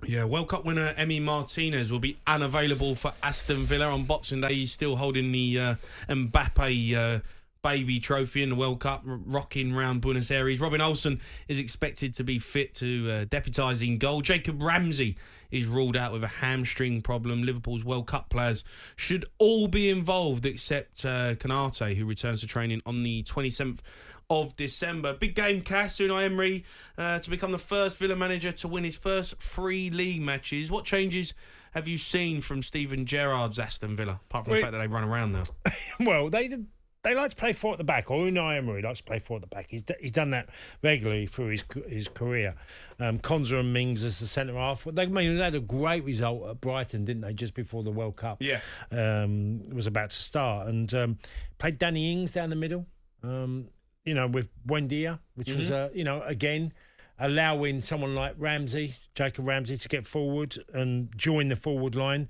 Yeah, World Cup winner Emi Martinez will be unavailable for Aston Villa on Boxing Day. He's still holding the Mbappe baby trophy in the World Cup, rocking round Buenos Aires. Robin Olsen is expected to be fit to deputise in goal. Jacob Ramsey is ruled out with a hamstring problem. Liverpool's World Cup players should all be involved except Konate, who returns to training on the 27th of December. Big game, Cass. Unai Emery to become the first Villa manager to win his first 3 league matches. What changes have you seen from Steven Gerrard's Aston Villa, apart from the fact that they run around now? Well, they like to play 4 at the back, or Unai Emery likes to play 4 at the back. He's done that regularly through his career. Konza and Mings as the centre half. They had a great result at Brighton, didn't they, just before the World Cup was about to start. And played Danny Ings down the middle, with Buendia, which was, again, allowing someone like Jacob Ramsey, to get forward and join the forward line.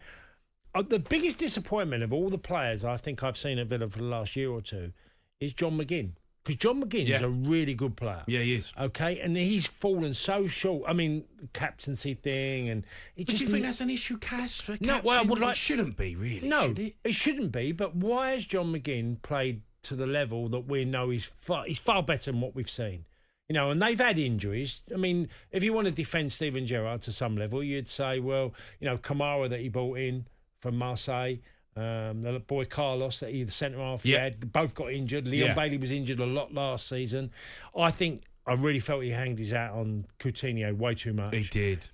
The biggest disappointment of all the players I think I've seen at Villa for the last year or two is John McGinn. Because John McGinn is a really good player. Yeah, he is. Okay, and he's fallen so short. I mean, captaincy thing and... Do you think that's an issue, Cass? No, well, it shouldn't be, really, no, should it? It shouldn't be, but why has John McGinn played to the level that we know he's far better than what we've seen? And they've had injuries. I mean, if you want to defend Steven Gerrard to some level, you'd say, well, Kamara that he brought in from Marseille, the boy Carlos, that the centre half he had, both got injured. Leon Bailey was injured a lot last season. I really felt he hanged his hat on Coutinho way too much. He did.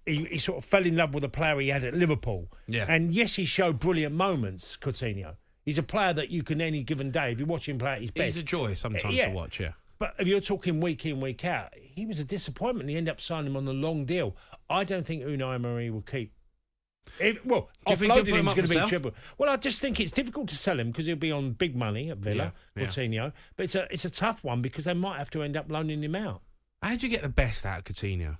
He sort of fell in love with the player he had at Liverpool. Yeah. And yes, he showed brilliant moments, Coutinho. He's a player that you can any given day, if you watch him play at his best. He's a joy sometimes to watch, yeah. But if you're talking week in, week out, he was a disappointment. He ended up signing him on the long deal. I don't think Unai Emery will keep. Offloading him is going to be triple. Well, I just think it's difficult to sell him because he'll be on big money at Villa, Coutinho. But it's a tough one because they might have to end up loaning him out. How do you get the best out of Coutinho?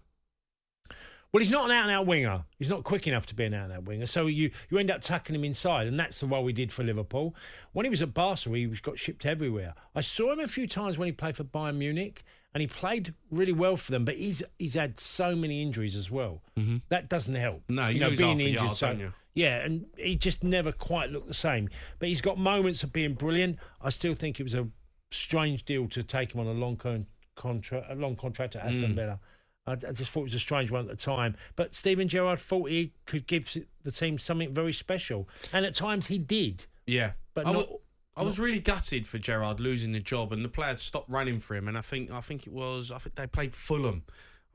Well, he's not an out-and-out winger. He's not quick enough to be an out-and-out winger. So you end up tucking him inside, and that's the role he did for Liverpool. When he was at Barca, he got shipped everywhere. I saw him a few times when he played for Bayern Munich, and he played really well for them, but he's had so many injuries as well. Mm-hmm. That doesn't help. No, you lose being injured, yards, don't you? Yeah, and he just never quite looked the same. But he's got moments of being brilliant. I still think it was a strange deal to take him on a long contract at Aston Villa. I just thought it was a strange one at the time. But Steven Gerrard thought he could give the team something very special. And at times he did. Yeah. But I was really gutted for Gerrard losing the job, and the players stopped running for him. And I think they played Fulham.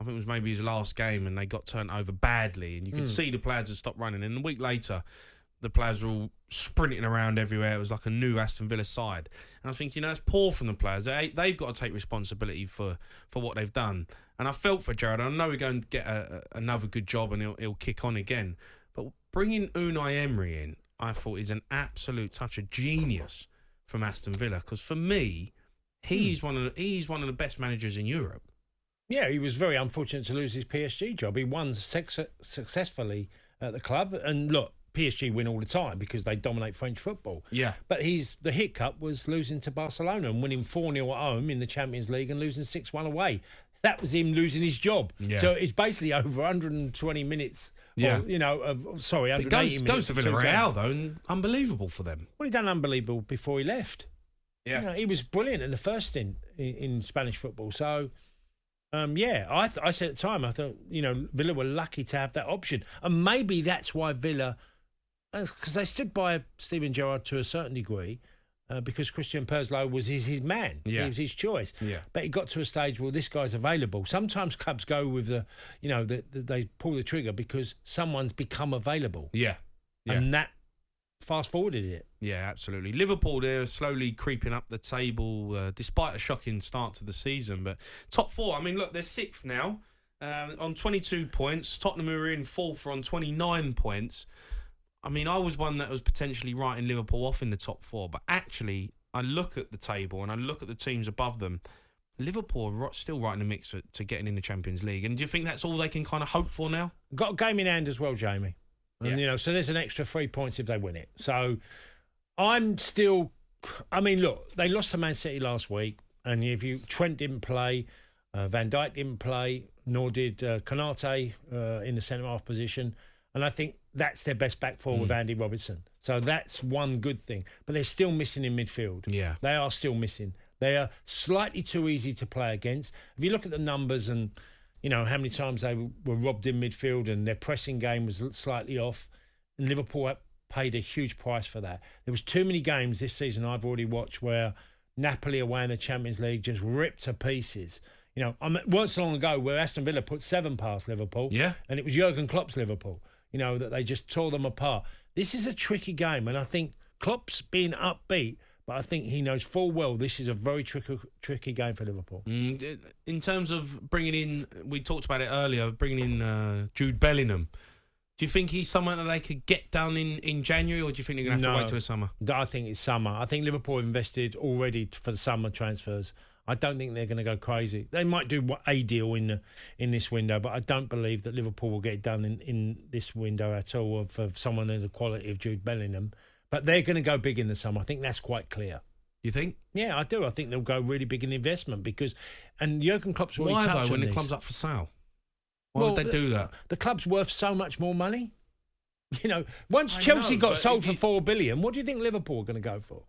I think it was maybe his last game, and they got turned over badly. And you could see the players had stopped running. And a week later, the players were all sprinting around everywhere. It was like a new Aston Villa side. And I think, it's poor from the players. They've got to take responsibility for what they've done. And I felt for Gerrard. I know we're going to get another good job and he'll kick on again. But bringing Unai Emery in, I thought is an absolute touch of genius from Aston Villa. Because for me, he's one of the best managers in Europe. Yeah, he was very unfortunate to lose his PSG job. He won successfully at the club. And look, PSG win all the time because they dominate French football. Yeah. But the hiccup was losing to Barcelona and winning 4-0 at home in the Champions League and losing 6-1 away. That was him losing his job. Yeah. So it's basically over 120 minutes. Yeah. 180 minutes. Goes to Villarreal, though, and unbelievable for them. Well, he done unbelievable before he left. Yeah. He was brilliant in the first stint in Spanish football. So, I said at the time, I thought, Villa were lucky to have that option. And maybe that's why Villa, because they stood by Steven Gerrard to a certain degree, because Christian Perslow was his man. Yeah. He was his choice. Yeah. But it got to a stage where this guy's available. Sometimes clubs go with they pull the trigger because someone's become available. Yeah. And that fast-forwarded it. Yeah, absolutely. Liverpool, they're slowly creeping up the table despite a shocking start to the season. But top 4, they're 6th now on 22 points. Tottenham are in 4th on 29 points. I was one that was potentially writing Liverpool off in the top 4, but actually, I look at the table and I look at the teams above them. Liverpool are still right in the mix to getting in the Champions League. And do you think that's all they can kind of hope for now? Got a game in hand as well, Jamie. And, so there's an extra 3 points if they win it. So I'm still... look, they lost to Man City last week, and Trent didn't play, Van Dijk didn't play, nor did Konate in the centre-half position. And I think that's their best back four with Andy Robertson. So that's one good thing. But they're still missing in midfield. Yeah. They are still missing. They are slightly too easy to play against. If you look at the numbers and, you know, how many times they were robbed in midfield and their pressing game was slightly off, and Liverpool paid a huge price for that. There was too many games this season I've already watched where Napoli away in the Champions League just ripped to pieces. You know, it wasn't so long ago where Aston Villa put 7 past Liverpool. Yeah. And it was Jurgen Klopp's Liverpool, you know, that they just tore them apart. This is a tricky game, and I think Klopp's being upbeat, but I think he knows full well this is a very tricky game for Liverpool. In terms of bringing in, we talked about it earlier, bringing in Jude Bellingham. Do you think he's someone that they could get done in January, or do you think they're going to have to wait till the summer? I think it's summer. I think Liverpool have invested already for the summer transfers. I don't think they're going to go crazy. They might do a deal in this window, but I don't believe that Liverpool will get it done in this window at all for someone of the quality of Jude Bellingham. But they're going to go big in the summer. I think that's quite clear. You think? Yeah, I do. I think they'll go really big in investment and Jurgen Klopp's already touched on this. Why though, when the club's up for sale? Why would they do that? The club's worth so much more money. You know, once Chelsea got sold for $4 billion, what do you think Liverpool are going to go for?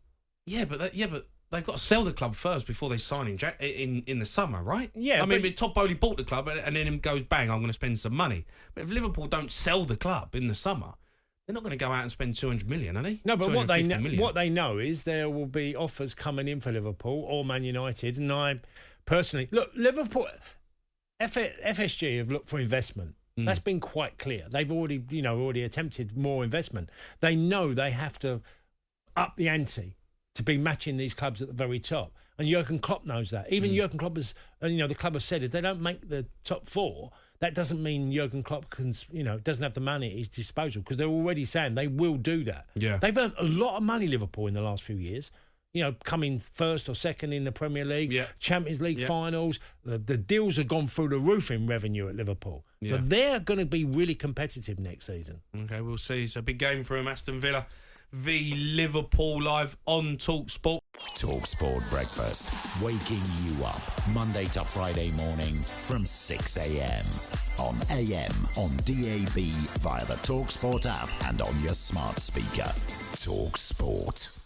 Yeah, but they've got to sell the club first before they sign in the summer, right? Yeah, I mean, Todd Bowley bought the club and then him goes, bang, I'm going to spend some money. But if Liverpool don't sell the club in the summer, they're not going to go out and spend 200 million, are they? No, but what they know is there will be offers coming in for Liverpool or Man United. And I personally look, Liverpool, FSG have looked for investment. That's been quite clear. They've already attempted more investment. They know they have to up the ante to be matching these clubs at the very top. And Jurgen Klopp knows that. Even Jurgen Klopp has, the club has said if they don't make the top 4, that doesn't mean Jurgen Klopp doesn't have the money at his disposal, because they're already saying they will do that. Yeah. They've earned a lot of money, Liverpool, in the last few years. You know, coming first or second in the Premier League, Champions League finals. The deals have gone through the roof in revenue at Liverpool. Yeah. So they're going to be really competitive next season. Okay, we'll see. It's a big game for them, Aston Villa v Liverpool, live on talkSPORT. talkSPORT Breakfast, waking you up Monday to Friday morning from 6 a.m. on AM, on DAB, via the talkSPORT app and on your smart speaker. talkSPORT.